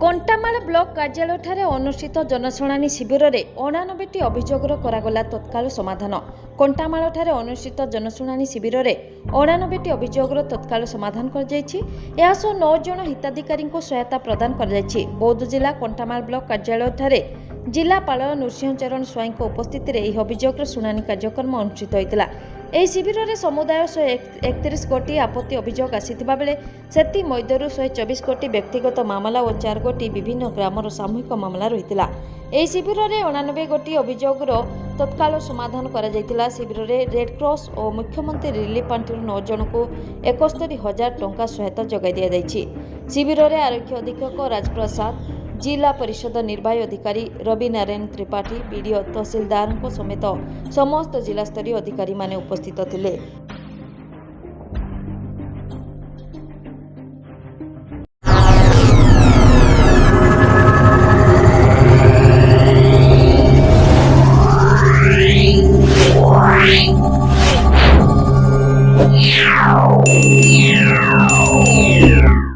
Kantamal block कार्यालय अनुष्ठित जनशुणाणी शिविर में 89टी अभियोगर करागला तत्काल समाधान। कंटामाल अनुष्ठित जनशुणाणी शिविर में 89टी अभियोगर तत्काल समाधान कर 9 जन हिताधिकारी सहायता प्रदान कर। बौद्ध जिला कंटामाल ब्लॉक कार्यालय जिलापाल नृसिंह चरण स्वाई उपस्थित में अभियोगर शुणाणी कार्यक्रम अनुष्ठित होता। ଏହି ଶିବିରରେ ସମୁଦାୟ 131 ଗୋଟି ଆପତ୍ତି ଅଭିଯୋଗ ଆସିଥିବା ବେଳେ ସେଥି ମଧ୍ୟରୁ 124 ଗୋଟି ବ୍ୟକ୍ତିଗତ ମାମଲା ଓ 4 ଗୋଟି ବିଭିନ୍ନ ଗ୍ରାମର ସାମୂହିକ ମାମଲା ରହିଥିଲା। ଏହି ଶିବିରରେ 89 ଗୋଟି ଅଭିଯୋଗର ତତ୍କାଳ ସମାଧାନ କରାଯାଇଥିଲା। ଶିବିରରେ ରେଡ୍ କ୍ରସ୍ ଓ ମୁଖ୍ୟମନ୍ତ୍ରୀ ରିଲିଫ୍ ପାଣ୍ଠିରୁ 9 ଜଣଙ୍କୁ 71,000 ଟଙ୍କା ସହାୟତା ଯୋଗାଇ ଦିଆଯାଇଛି। ଶିବିରରେ ଆରକ୍ଷୀ ଅଧୀକ୍ଷକ ରାଜପ୍ରସାଦ, जिला परिषद निर्वाही अधिकारी रवि नारायण त्रिपाठी, बीडीओ तहसीलदार समेत समस्त जिलास्तरीय अधिकारी माने उपस्थित थिले। Yeah.